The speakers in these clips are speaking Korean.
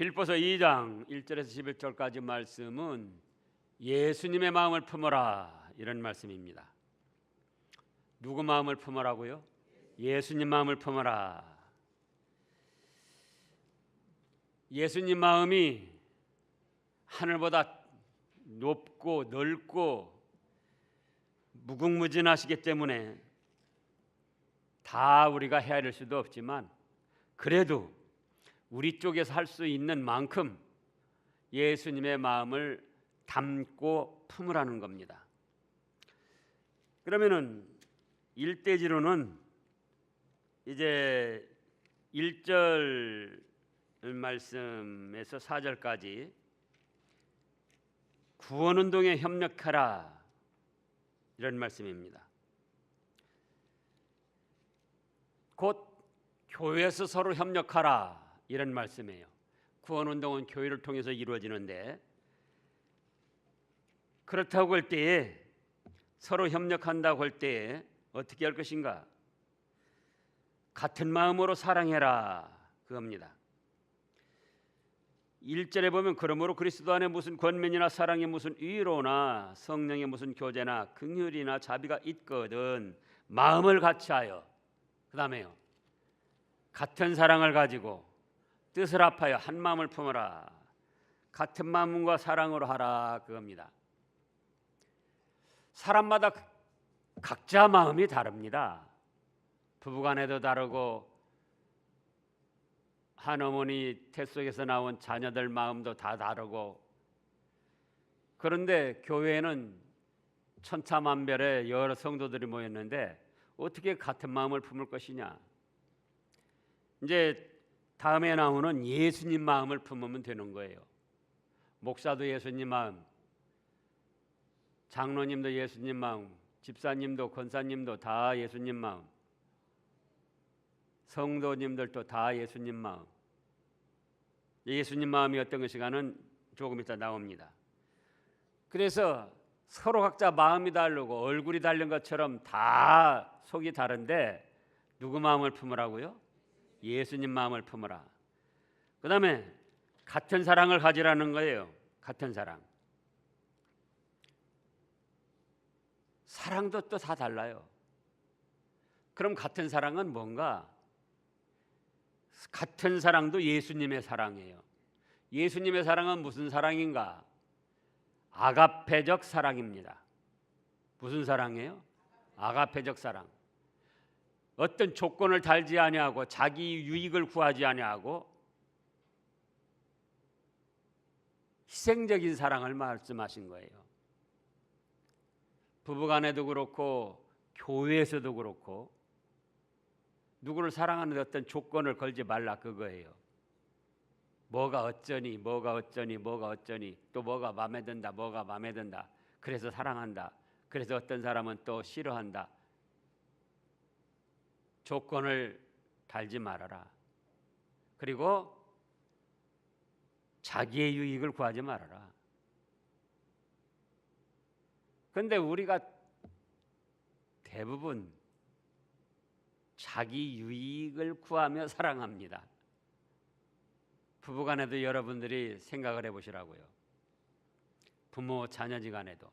빌립보서 2장 1절에서 11절까지 말씀은 예수님의 마음을 품어라 이런 말씀입니다. 누구 마음을 품으라고요? 예수님 마음을 품어라. 예수님 마음이 하늘보다 높고 넓고 무궁무진하시기 때문에 다 우리가 헤아릴 수도 없지만 그래도 우리 쪽에서 할 수 있는 만큼 예수님의 마음을 담고 품으라는 겁니다. 그러면은 일대지로는 이제 1절 말씀에서 4절까지 구원운동에 협력하라 이런 말씀입니다. 곧 교회에서 서로 협력하라 이런 말씀이에요. 구원운동은 교회를 통해서 이루어지는데 그렇다고 할 때에 서로 협력한다고 할 때에 어떻게 할 것인가? 같은 마음으로 사랑해라 그겁니다. 1절에 보면 그러므로 그리스도 안에 무슨 권면이나 사랑에 무슨 위로나 성령의 무슨 교제나 긍휼이나 자비가 있거든 마음을 같이하여 그 다음에요 같은 사랑을 가지고 뜻을 합하여 한 마음을 품어라. 같은 마음과 사랑으로 하라 그겁니다. 사람마다 각자 마음이 다릅니다. 부부간에도 다르고 한 어머니 태 속에서 나온 자녀들 마음도 다 다르고 그런데 교회에는 천차만별의 여러 성도들이 모였는데 어떻게 같은 마음을 품을 것이냐? 이제 다음에 나오는 예수님 마음을 품으면 되는 거예요. 목사도 예수님 마음, 장로님도 예수님 마음, 집사님도 권사님도 다 예수님 마음, 성도님들도 다 예수님 마음. 예수님 마음이 어떤 것인가는 조금 이따 나옵니다. 그래서 서로 각자 마음이 다르고 얼굴이 다른 것처럼 다 속이 다른데 누구 마음을 품으라고요? 예수님 마음을 품으라. 그 다음에 같은 사랑을 가지라는 거예요. 같은 사랑. 사랑도 또 다 달라요. 그럼 같은 사랑은 뭔가? 같은 사랑도 예수님의 사랑이에요. 예수님의 사랑은 무슨 사랑인가? 아가페적 사랑입니다. 무슨 사랑이에요? 아가페적 사랑. 어떤 조건을 달지 아니하고 자기 유익을 구하지 아니하고 희생적인 사랑을 말씀하신 거예요. 부부간에도 그렇고 교회에서도 그렇고 누구를 사랑하는 어떤 조건을 걸지 말라 그거예요. 뭐가 어쩌니 뭐가 어쩌니 뭐가 어쩌니 또 뭐가 마음에 든다 뭐가 마음에 든다 그래서 사랑한다 그래서 어떤 사람은 또 싫어한다 조건을 달지 말아라. 그리고 자기의 유익을 구하지 말아라. 그런데 우리가 대부분 자기 유익을 구하며 사랑합니다. 부부간에도 여러분들이 생각을 해보시라고요. 부모 자녀지간에도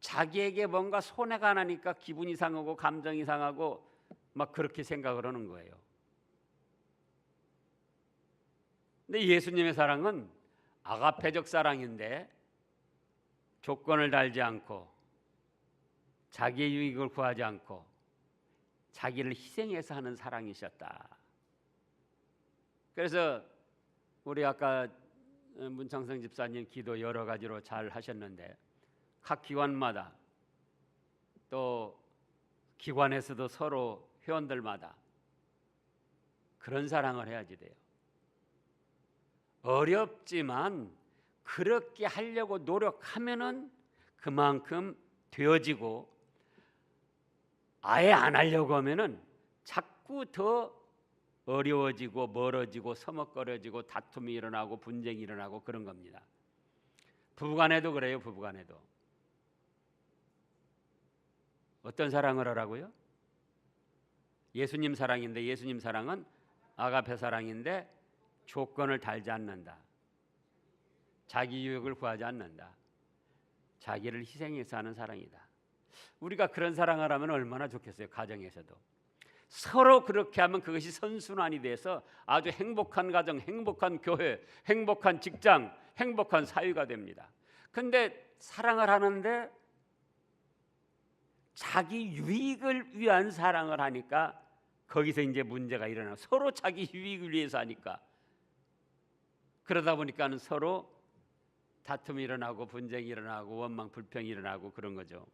자기에게 뭔가 손해가 나니까 기분이 상하고 감정이 상하고 막 그렇게 생각을 하는 거예요. 근데 예수님의 사랑은 아가페적 사랑인데 조건을 달지 않고 자기의 유익을 구하지 않고 자기를 희생해서 하는 사랑이셨다. 그래서 우리 아까 문창성 집사님 기도 여러 가지로 잘 하셨는데 각 기관마다 또 기관에서도 서로 회원들마다 그런 사랑을 해야지 돼요. 어렵지만 그렇게 하려고 노력하면은 그만큼 되어지고 아예 안 하려고 하면은 자꾸 더 어려워지고 멀어지고 서먹거려지고 다툼이 일어나고 분쟁이 일어나고 그런 겁니다. 부부간에도 그래요. 부부간에도 어떤 사랑을 하라고요? 예수님 사랑인데 예수님 사랑은 아가페 사랑인데 조건을 달지 않는다. 자기 유익을 구하지 않는다. 자기를 희생해서 하는 사랑이다. 우리가 그런 사랑을 하면 얼마나 좋겠어요. 가정에서도 서로 그렇게 하면 그것이 선순환이 돼서 아주 행복한 가정, 행복한 교회, 행복한 직장, 행복한 사회가 됩니다. 근데 사랑을 하는데 자기 유익을 위한 사랑을 하니까 거기서 이제 문제가 일어나고, 서로 자기 유익을 위해서 하니까 그러다 보니까는 서로 다툼이 일어나고 분쟁이 일어나고 원망 불평이 일어나고 그런 거죠.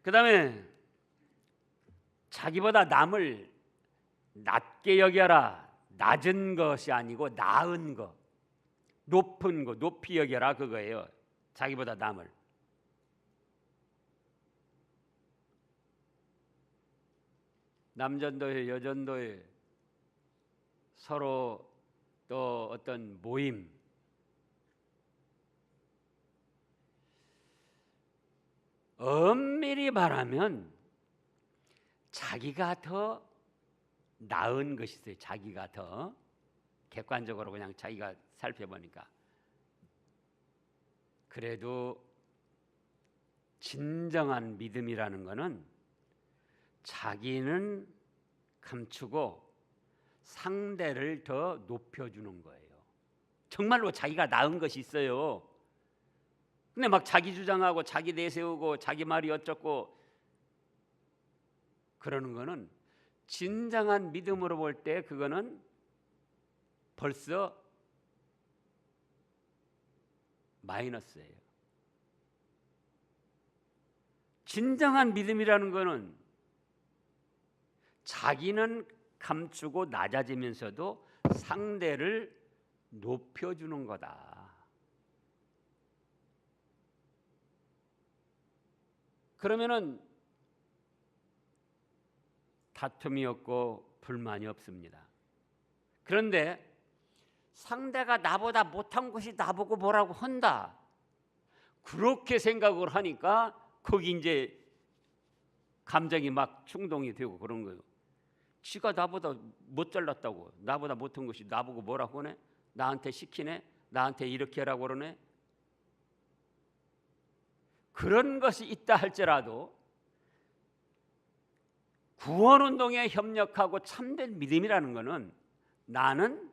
그다음에 자기보다 남을 낮게 여겨라. 낮은 것이 아니고 나은 것, 높은 것, 높이 여겨라 그거예요. 자기보다 남을. 남전도회, 여전도회 서로 또 어떤 모임, 엄밀히 말하면 자기가 더 나은 것이 있어요. 자기가 더 객관적으로 그냥 자기가 살펴보니까. 그래도 진정한 믿음이라는 것은 자기는 감추고 상대를 더 높여주는 거예요. 정말로 자기가 나은 것이 있어요. 근데 막 자기 주장하고 자기 내세우고 자기 말이 어쩌고 그러는 거는 진정한 믿음으로 볼 때 그거는 벌써 마이너스예요. 진정한 믿음이라는 거는 자기는 감추고 낮아지면서도 상대를 높여주는 거다. 그러면은 다툼이 없고 불만이 없습니다. 그런데 상대가 나보다 못한 것이 나보고 뭐라고 한다, 그렇게 생각을 하니까 거기 이제 감정이 막 충동이 되고 그런 거예요. 지가 나보다 못 잘났다고, 나보다 못한 것이 나보고 뭐라고 하네, 나한테 시키네, 나한테 이렇게 하라고 그러네. 그런 것이 있다 할지라도 구원운동에 협력하고 참된 믿음이라는 것은 나는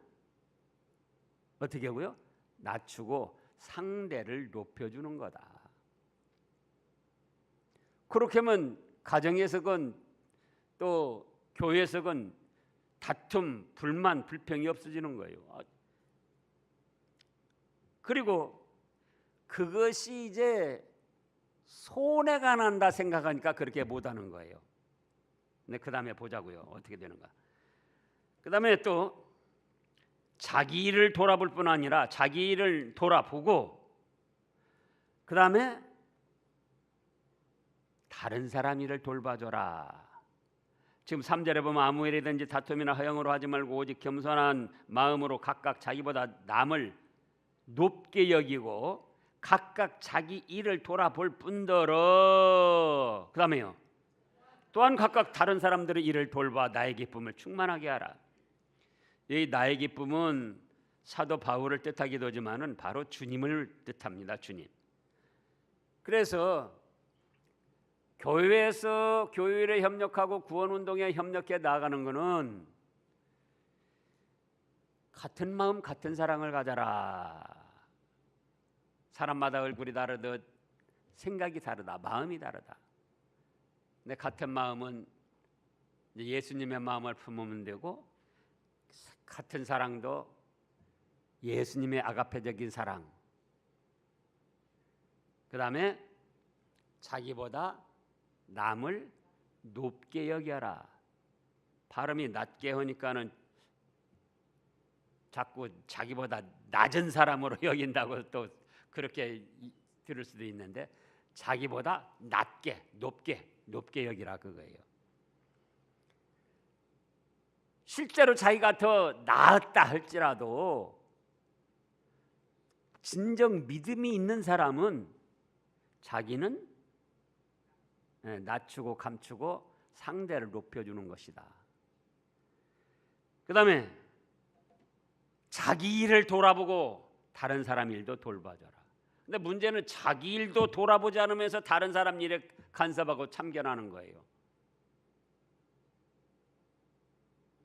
어떻게 하고요? 낮추고 상대를 높여주는 거다. 그렇게 하면 가정에서건 또 교회에서건 다툼, 불만, 불평이 없어지는 거예요. 그리고 그것이 이제 손해가 난다 생각하니까 그렇게 못하는 거예요. 근데 그 다음에 보자고요. 어떻게 되는가. 그 다음에 또 자기 일을 돌아볼 뿐 아니라 자기 일을 돌아보고 그 다음에 다른 사람 일을 돌봐줘라. 지금 3절에 보면 아무 일이든지 다툼이나 허영으로 하지 말고 오직 겸손한 마음으로 각각 자기보다 남을 높게 여기고 각각 자기 일을 돌아볼 뿐더러 그 다음에요 또한 각각 다른 사람들의 일을 돌봐 나의 기쁨을 충만하게 하라. 이 나의 기쁨은 사도 바울을 뜻하기도 하지만은 바로 주님을 뜻합니다. 주님. 그래서 교회에서 교회에 협력하고 구원운동에 협력해 나아가는 것은 같은 마음 같은 사랑을 가져라. 사람마다 얼굴이 다르듯 생각이 다르다, 마음이 다르다. 근데 같은 마음은 예수님의 마음을 품으면 되고 같은 사랑도 예수님의 아가페적인 사랑, 그 다음에 자기보다 남을 높게 여겨라. 발음이 낮게 하니까는 자꾸 자기보다 낮은 사람으로 여긴다고 또 그렇게 들을 수도 있는데 자기보다 낮게 높게 여기라 그거예요. 실제로 자기가 더 나았다 할지라도 진정 믿음이 있는 사람은 자기는 낮추고 감추고 상대를 높여주는 것이다. 그 다음에 자기 일을 돌아보고 다른 사람 일도 돌봐줘라. 근데 문제는 자기 일도 돌아보지 않으면서 다른 사람 일에 간섭하고 참견하는 거예요.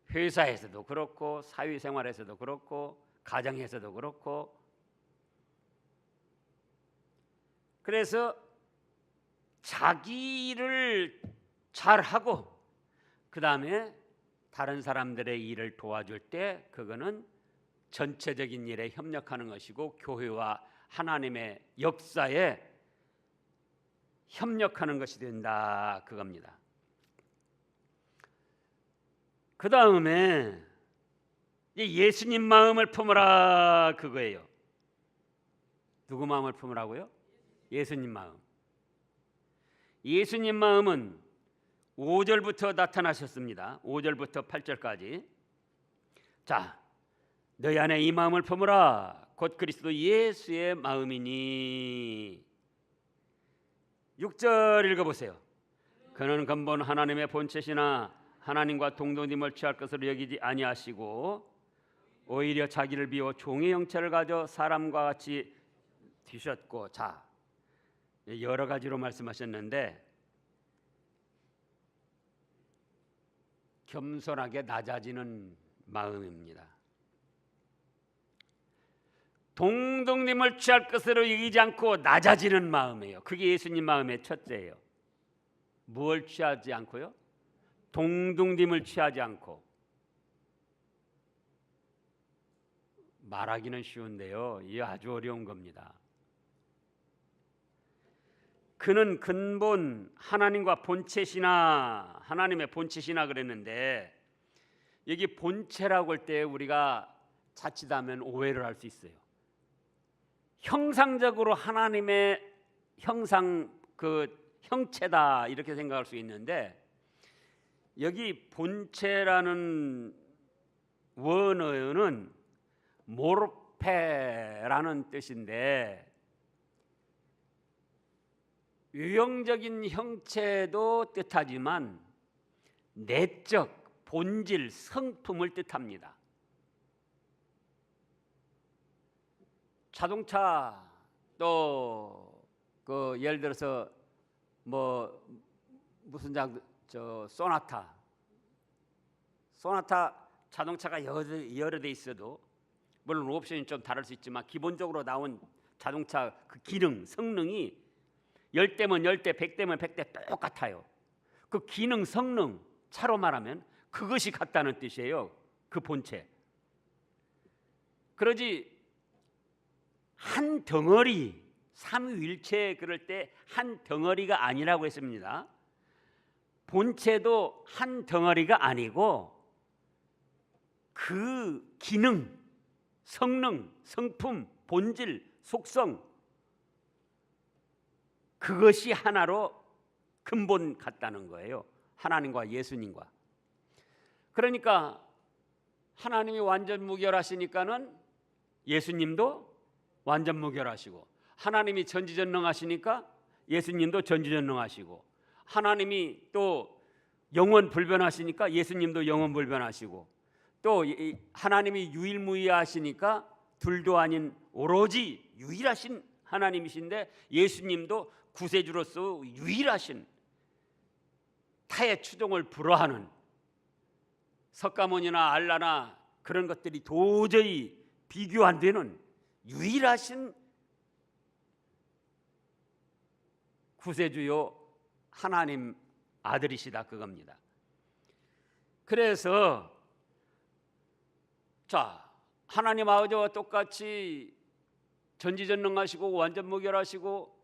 회사에서도 그렇고 사회생활에서도 그렇고 가정에서도 그렇고. 그래서 자기 일을 잘하고 그 다음에 다른 사람들의 일을 도와줄 때 그거는 전체적인 일에 협력하는 것이고 교회와 하나님의 역사에 협력하는 것이 된다 그겁니다. 그 다음에 예수님 마음을 품으라 그거예요. 누구 마음을 품으라고요? 예수님 마음. 예수님 마음은 5절부터 나타나셨습니다. 5절부터 8절까지. 자, 너희 안에 이 마음을 품으라. 곧 그리스도 예수의 마음이니. 6절 읽어보세요. 그는 근본 하나님의 본체시나 하나님과 동등됨을 취할 것으로 여기지 아니하시고 오히려 자기를 비워 종의 형체를 가져 사람과 같이 되셨고. 자, 여러 가지로 말씀하셨는데 겸손하게 낮아지는 마음입니다. 동등됨을 취할 것으로 여기지 않고 낮아지는 마음이에요. 그게 예수님 마음의 첫째예요. 무엇을 취하지 않고요? 동등됨을 취하지 않고. 말하기는 쉬운데요, 이게 아주 어려운 겁니다. 그는 근본 하나님과 본체시나, 하나님의 본체시나 그랬는데 여기 본체라고 할 때 우리가 자칫하면 오해를 할 수 있어요. 형상적으로 하나님의 형상, 그 형체다 이렇게 생각할 수 있는데 여기 본체라는 원어는 모르페라는 뜻인데 유형적인 형체도 뜻하지만 내적, 본질, 성품을 뜻합니다. 자동차 또 그 예를 들어서 뭐 무슨 소나타 자동차가 여러 대 있어도 물론 옵션이 좀 다를 수 있지만 기본적으로 나온 자동차 그 기능, 성능이 10대면 10대, 100대면 100대 똑같아요. 그 기능, 성능, 차로 말하면 그것이 같다는 뜻이에요. 그 본체. 그러지 한 덩어리, 삼위일체 그럴 때 한 덩어리가 아니라고 했습니다. 본체도 한 덩어리가 아니고 그 기능, 성능, 성품, 본질, 속성 그것이 하나로 근본 같다는 거예요. 하나님과 예수님과. 그러니까 하나님이 완전 무결하시니까는 예수님도 완전 무결하시고, 하나님이 전지전능하시니까 예수님도 전지전능하시고, 하나님이 또 영원 불변하시니까 예수님도 영원 불변하시고, 또 하나님이 유일무이하시니까 둘도 아닌 오로지 유일하신 하나님이신데 예수님도 구세주로서 유일하신, 타의 추종을 불허하는 석가모니나 알라나 그런 것들이 도저히 비교 안 되는 유일하신 구세주요 하나님 아들이시다 그겁니다. 그래서 자, 하나님 아버지와 똑같이 전지전능하시고 완전 무결하시고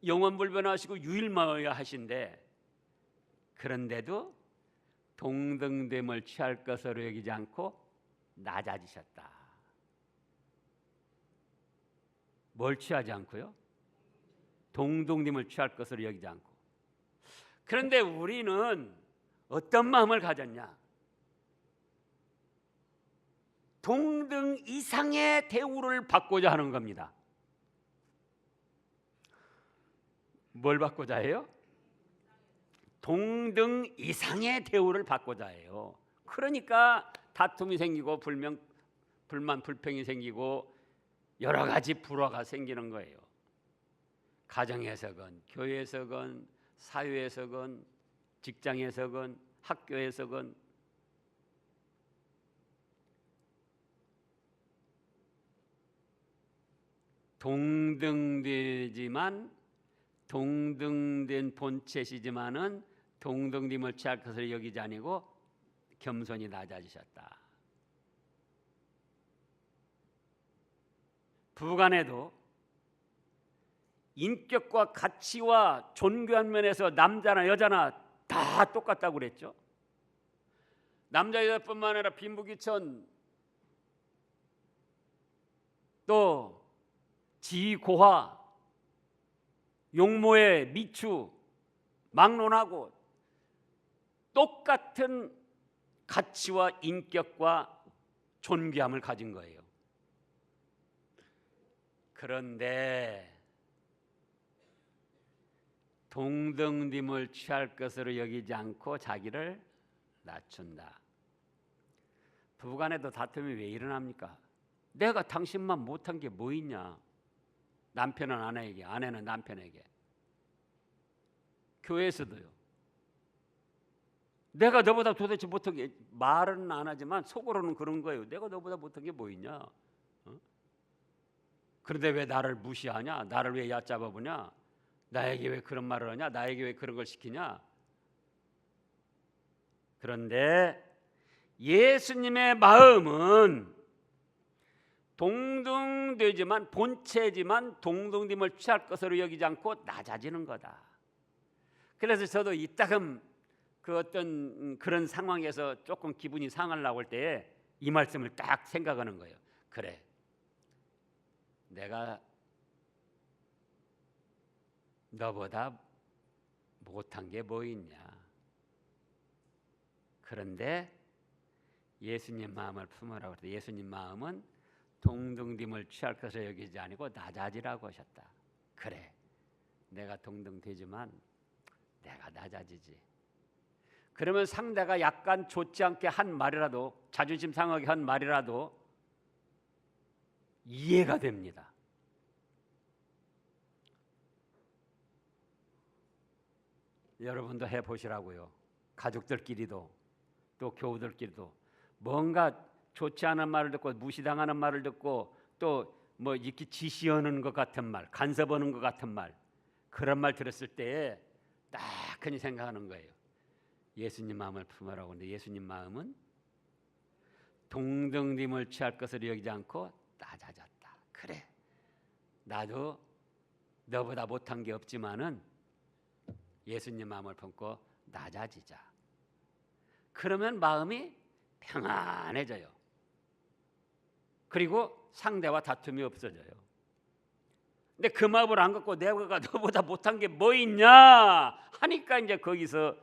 영원불변하시고 유일무이하신데 그런데도 동등됨을 취할 것으로 여기지 않고 낮아지셨다. 뭘 취하지 않고요? 동등됨을 취할 것으로 여기지 않고. 그런데 우리는 어떤 마음을 가졌냐? 동등 이상의 대우를 받고자 하는 겁니다. 뭘 받고자 해요? 동등 이상의 대우를 받고자 해요. 그러니까 다툼이 생기고 불만 불평이 생기고 여러 가지 불화가 생기는 거예요. 가정에서건 교회에서건 사회에서건 직장에서건 학교에서건 동등된 본체시지만은 동등됨을 취할 것을 여기지 아니고 겸손히 낮아지셨다. 부부간에도 인격과 가치와 존귀한 면에서 남자나 여자나 다 똑같다고 그랬죠. 남자 여자뿐만 아니라 빈부귀천 또 지고하 용모에 미추 막론하고 똑같은 가치와 인격과 존귀함을 가진 거예요. 그런데 동등됨을 취할 것으로 여기지 않고 자기를 낮춘다. 부부간에도 다툼이 왜 일어납니까? 내가 당신만 못한 게 뭐 있냐? 남편은 아내에게, 아내는 남편에게. 교회에서도요. 내가 너보다 도대체 못한 게, 말은 안 하지만 속으로는 그런 거예요. 내가 너보다 못한 게 뭐 있냐? 그런데 왜 나를 무시하냐? 나를 왜 얕잡아 보냐? 나에게 왜 그런 말을 하냐? 나에게 왜 그런 걸 시키냐? 그런데 예수님의 마음은 동등되지만 본체지만 동등됨을 취할 것으로 여기지 않고 낮아지는 거다. 그래서 저도 이따금 그 어떤 그런 상황에서 조금 기분이 상하려고 할 때에 이 말씀을 딱 생각하는 거예요. 그래, 내가 너보다 못한 게 뭐 있냐? 그런데 예수님 마음을 품으라고 했더니 예수님 마음은 동등됨을 취할 것을 여기지 아니고 낮아지라고 하셨다. 그래, 내가 동등되지만 내가 낮아지지. 그러면 상대가 약간 좋지 않게 한 말이라도, 자존심 상하게 한 말이라도 이해가 됩니다. 여러분도 해보시라고요. 가족들끼리도 또 교우들끼리도 뭔가 좋지 않은 말을 듣고 무시당하는 말을 듣고 또 뭐 이렇게 지시하는 것 같은 말, 간섭하는 것 같은 말, 그런 말 들었을 때에 딱하니 생각하는 거예요. 예수님 마음을 품으라고 하는데 예수님 마음은 동등됨을 취할 것을 여기지 않고 낮아졌다. 그래, 나도 너보다 못한 게 없지만은 예수님 마음을 품고 낮아지자. 그러면 마음이 평안해져요. 그리고 상대와 다툼이 없어져요. 근데 그 마음을 안 갖고 내가 너보다 못한 게 뭐 있냐 하니까 이제 거기서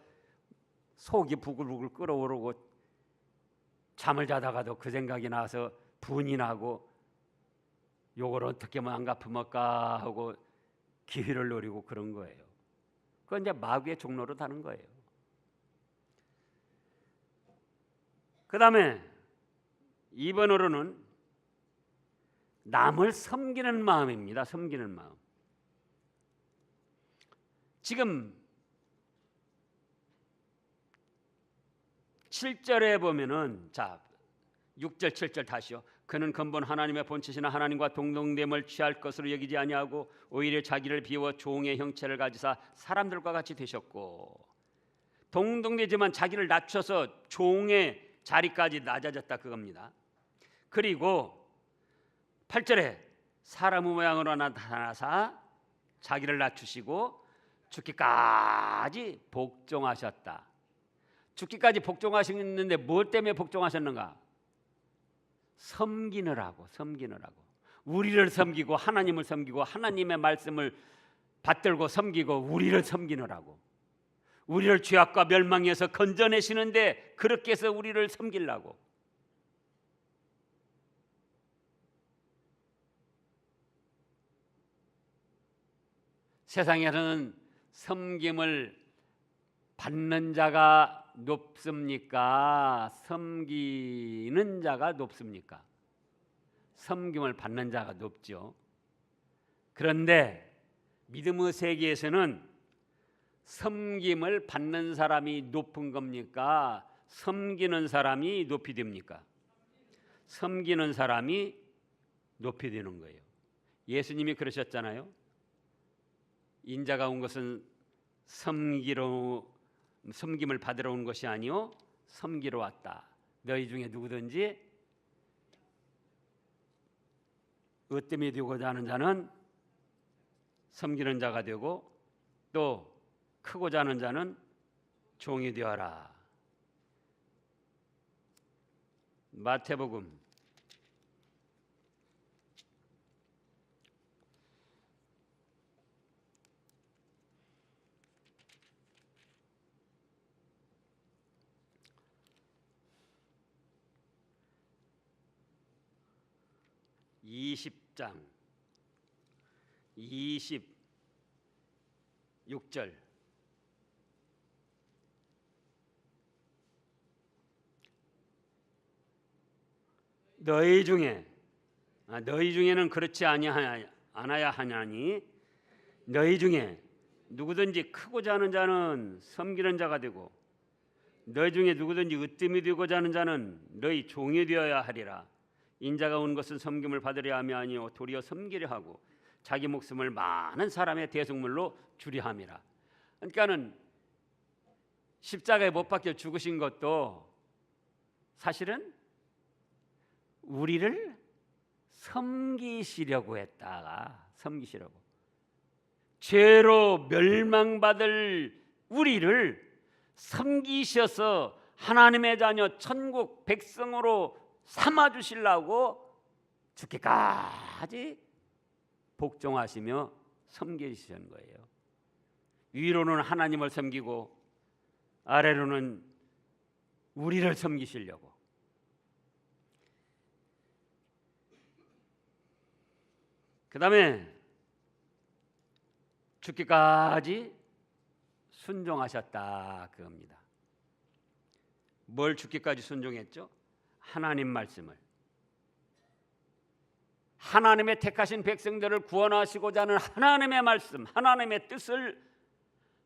속이 부글부글 끓어오르고 잠을 자다가도 그 생각이 나서 분이 나고 요걸 어떻게 하면 안 갚을까 하고 기회를 노리고 그런 거예요. 그건 이제 마귀의 종로로 다는 거예요. 그 다음에 2번으로는 남을 섬기는 마음입니다. 섬기는 마음. 지금 7절에 보면은, 자 6절 7절 다시요. 그는 근본 하나님의 본체시나 하나님과 동등됨을 취할 것으로 여기지 아니하고 오히려 자기를 비워 종의 형체를 가지사 사람들과 같이 되셨고, 동등되지만 자기를 낮춰서 종의 자리까지 낮아졌다 그겁니다. 그리고 8절에 사람 모양으로 나타나사 자기를 낮추시고 죽기까지 복종하셨다. 죽기까지 복종하셨는데 무엇 때문에 복종하셨는가? 섬기느라고. 우리를 섬기고 하나님을 섬기고 하나님의 말씀을 받들고 섬기고 우리를 섬기느라고. 우리를 죄악과 멸망에서 건져내시는데 그렇게 해서 우리를 섬기려고. 세상에서는 섬김을 받는 자가 높습니까? 섬기는 자가 높습니까? 섬김을 받는 자가 높죠. 그런데 믿음의 세계에서는 섬김을 받는 사람이 높은 겁니까? 섬기는 사람이 높이 됩니까? 섬기는 사람이 높이 되는 거예요. 예수님이 그러셨잖아요. 인자가 온 것은 섬김을 받으러 온 것이 아니요 섬기러 왔다. 너희 중에 누구든지 으뜸이 되고자 하는 자는 섬기는 자가 되고 또 크고자 하는 자는 종이 되어라. 마태복음 20장 26절 너희 중에는 그렇지 않아야 하냐니 너희 중에 누구든지 크고자 하는 자는 섬기는 자가 되고 너희 중에 누구든지 으뜸이 되고자 하는 자는 너희 종이 되어야 하리라. 인자가 온 것은 섬김을 받으려 함이 아니요 도리어 섬기려 하고 자기 목숨을 많은 사람의 대속물로 주려 함이라. 그러니까는 십자가에 못 박혀 죽으신 것도 사실은 우리를 섬기시려고 했다가 섬기시려고 죄로 멸망받을 우리를 섬기셔서 하나님의 자녀 천국 백성으로 삼아주시려고 죽기까지 복종하시며 섬기시는 거예요. 위로는 하나님을 섬기고 아래로는 우리를 섬기시려고. 그 다음에 죽기까지 순종하셨다 그겁니다. 뭘 죽기까지 순종했죠? 하나님 말씀을. 하나님의 택하신 백성들을 구원하시고자 하는 하나님의 말씀, 하나님의 뜻을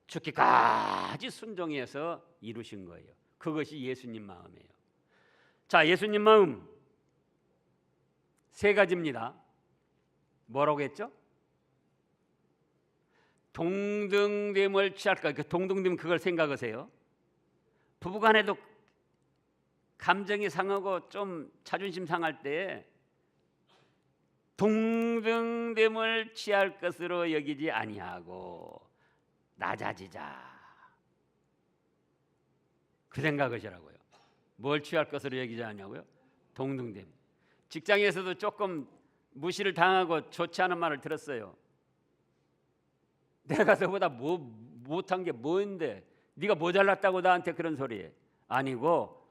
죽기까지 순종해서 이루신 거예요. 그것이 예수님 마음이에요. 자, 예수님 마음 세 가지입니다. 뭐라고 했죠? 동등됨을 취할까? 그 동등됨 그걸 생각하세요. 부부간에도 감정이 상하고 좀 자존심 상할 때 동등됨을 취할 것으로 여기지 아니하고 낮아지자 그 생각하시라고요. 뭘 취할 것으로 여기지 않냐고요? 동등됨. 직장에서도 조금 무시를 당하고 좋지 않은 말을 들었어요. 내가 너보다 못한 게 뭔데 네가 모자랐다고 나한테 그런 소리해. 아니고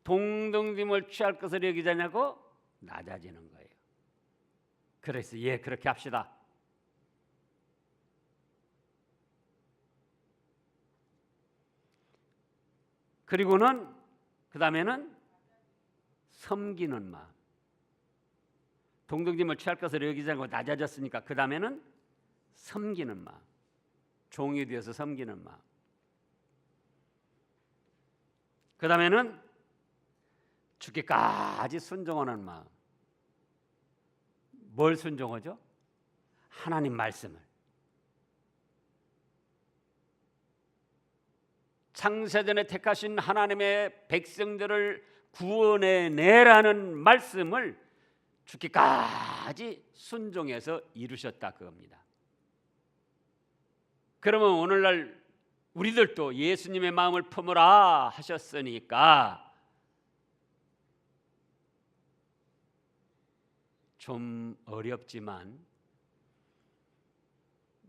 동등됨을 취할 것으로 여기지 않냐고 낮아지는 거예요. 그래서 예 그렇게 합시다. 그리고는 그 다음에는 섬기는 마음. 동등됨을 취할 것으로 여기지 않고 낮아졌으니까 그 다음에는 섬기는 마음. 종이 되어서 섬기는 마음. 그 다음에는 죽기까지 순종하는 마음. 뭘 순종하죠? 하나님 말씀을. 창세전에 택하신 하나님의 백성들을 구원해 내라는 말씀을 죽기까지 순종해서 이루셨다 그겁니다. 그러면 오늘날 우리들도 예수님의 마음을 품으라 하셨으니까 좀 어렵지만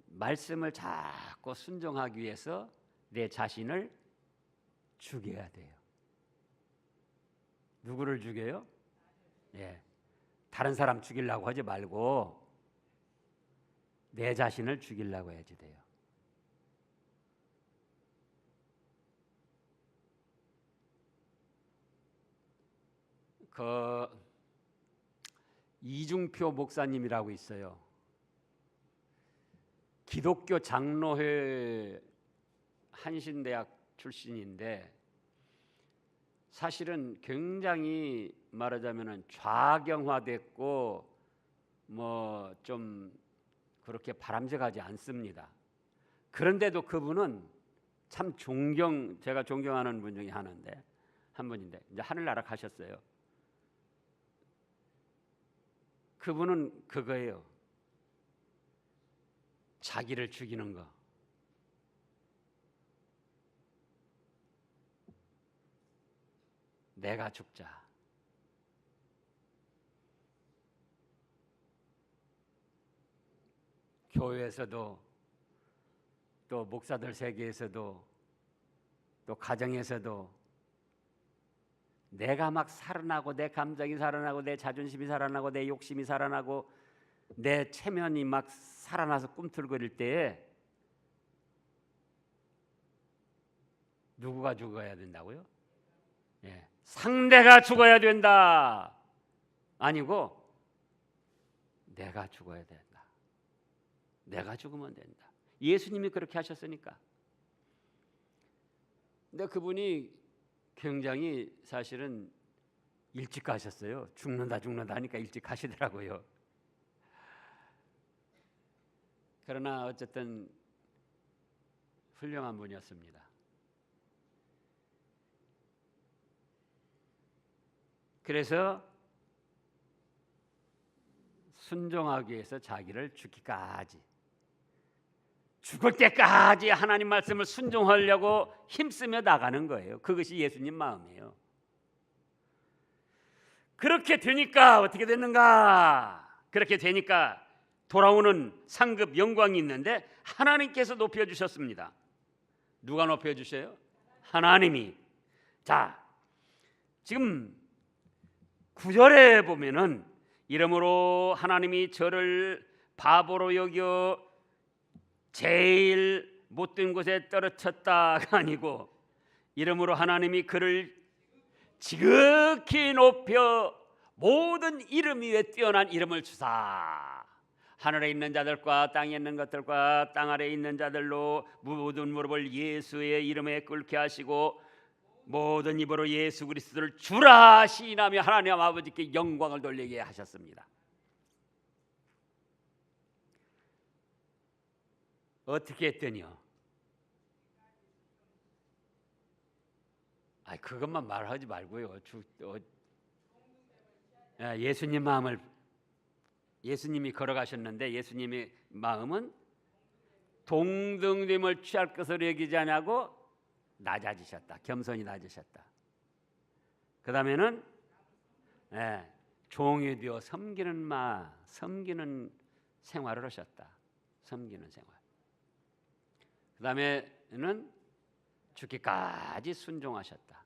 말씀을 자꾸 순종하기 위해서 내 자신을 죽여야 돼요. 누구를 죽여요? 예, 다른 사람 죽이려고 하지 말고 내 자신을 죽이려고 해야지 돼요. 이중표 목사님이라고 있어요. 기독교 장로회 한신대학 출신인데 사실은 굉장히 말하자면은 좌경화됐고 뭐 좀 그렇게 바람직하지 않습니다. 그런데도 그분은 참 제가 존경하는 분 중에 한 분인데 이제 하늘나라 가셨어요. 그분은 그거예요. 자기를 죽이는 거. 내가 죽자. 교회에서도 또 목사들 세계에서도 또 가정에서도 내가 막 살아나고 내 감정이 살아나고 내 자존심이 살아나고 내 욕심이 살아나고 내 체면이 막 살아나서 꿈틀거릴 때에 누구가 죽어야 된다고요? 예, 상대가 죽어야 된다. 아니고 내가 죽어야 된다. 내가 죽으면 된다. 예수님이 그렇게 하셨으니까. 근데 그분이 굉장히 사실은 일찍 가셨어요. 죽는다 하니까 일찍 가시더라고요. 그러나 어쨌든 훌륭한 분이었습니다. 그래서 순종하기 위해서 자기를 죽기까지, 죽을 때까지 하나님 말씀을 순종하려고 힘쓰며 나가는 거예요. 그것이 예수님 마음이에요. 그렇게 되니까 어떻게 됐는가? 그렇게 되니까 돌아오는 상급 영광이 있는데 하나님께서 높여주셨습니다. 누가 높여주셔요? 하나님이. 자, 지금 9절에 보면은 이러므로 하나님이 저를 바보로 여겨 제일 못된 곳에 떨어졌다가 아니고 이러므로 하나님이 그를 지극히 높여 모든 이름 위에 뛰어난 이름을 주사 하늘에 있는 자들과 땅에 있는 것들과 땅 아래에 있는 자들로 모든 무릎을 예수의 이름에 꿇게 하시고 모든 입으로 예수 그리스도를 주라 시인하며 하나님 아버지께 영광을 돌리게 하셨습니다. 어떻게 했더니요? 그것만 말하지 말고요. 예수님 마음을 예수님이 걸어가셨는데 예수님의 마음은 동등됨을 취할 것을 여기지 않냐고 낮아지셨다. 겸손히 낮으셨다. 그 다음에는 종이 되어 섬기는 생활을 하셨다. 섬기는 생활. 그 다음에는 죽기까지 순종하셨다.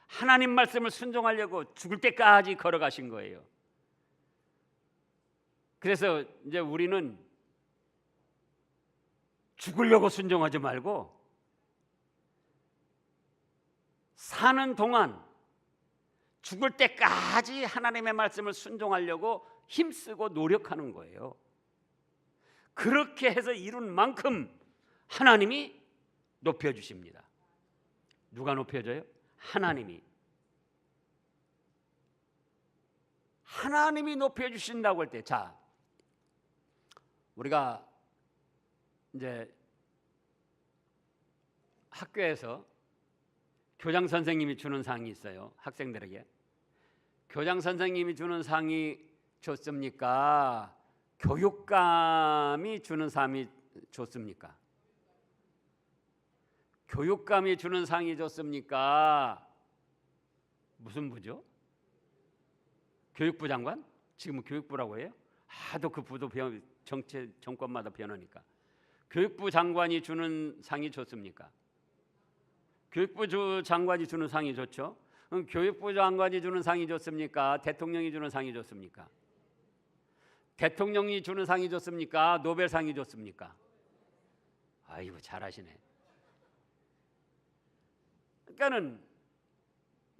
하나님 말씀을 순종하려고 죽을 때까지 걸어가신 거예요. 그래서 이제 우리는 죽으려고 순종하지 말고 사는 동안 죽을 때까지 하나님의 말씀을 순종하려고 힘쓰고 노력하는 거예요. 그렇게 해서 이룬 만큼 하나님이 높여주십니다. 누가 높여줘요? 하나님이 높여주신다고 할 때, 자, 우리가 이제 학교에서 교장 선생님이 주는 상이 있어요. 학생들에게 교장 선생님이 주는 상이 좋습니까? 교육감이 주는 상이 좋습니까? 교육감이 주는 상이 좋습니까? 무슨 부죠? 교육부 장관? 지금은 교육부라고 해요? 하도 그 부도 정권마다 변하니까. 교육부 장관이 주는 상이 좋습니까? 교육부 장관이 주는 상이 좋죠. 그럼 교육부 장관이 주는 상이 좋습니까? 대통령이 주는 상이 좋습니까? 대통령이 주는 상이 좋습니까? 노벨상이 좋습니까? 아이고 잘하시네. 그러니까는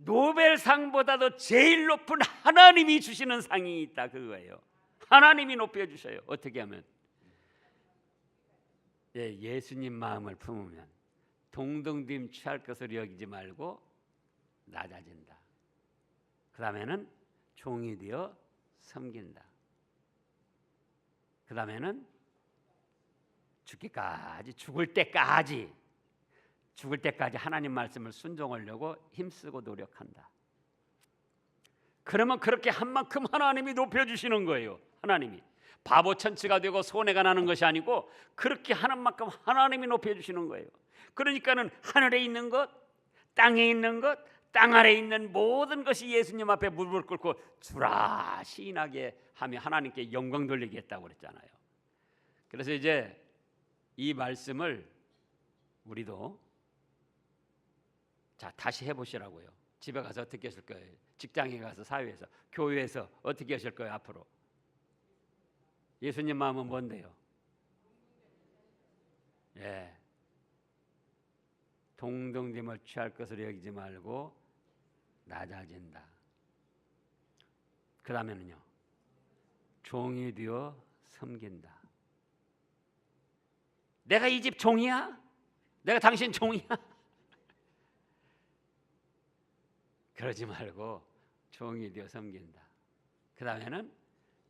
노벨상보다도 제일 높은 하나님이 주시는 상이 있다, 그거예요. 하나님이 높여주셔요. 어떻게 하면? 예수님 마음을 품으면 동등됨 취할 것을 여기지 말고 낮아진다. 그 다음에는 종이 되어 섬긴다. 그 다음에는 죽기까지, 죽을 때까지 하나님 말씀을 순종하려고 힘쓰고 노력한다. 그러면 그렇게 한 만큼 하나님이 높여주시는 거예요. 하나님이 바보천치가 되고 손해가 나는 것이 아니고 그렇게 하는 만큼 하나님이 높여주시는 거예요. 그러니까는 하늘에 있는 것, 땅에 있는 것, 땅 아래에 있는 모든 것이 예수님 앞에 무릎을 꿇고 주라 시인하게 하며 하나님께 영광 돌리게 했다고 그랬잖아요. 그래서 이제 이 말씀을 우리도 자 다시 해보시라고요. 집에 가서 어떻게 하실 거예요? 직장에 가서, 사회에서, 교회에서 어떻게 하실 거예요? 앞으로 예수님 마음은 뭔데요? 동등됨을 취할 것을 여기지 말고 낮아진다. 그 다음에는요, 종이 되어 섬긴다. 내가 이 집 종이야? 내가 당신 종이야? 그러지 말고 종이 되어 섬긴다. 그 다음에는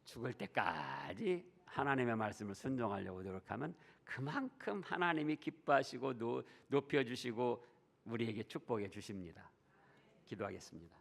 죽을 때까지 하나님의 말씀을 순종하려고 노력하면 그만큼 하나님이 기뻐하시고 높여주시고 우리에게 축복해 주십니다. 기도하겠습니다.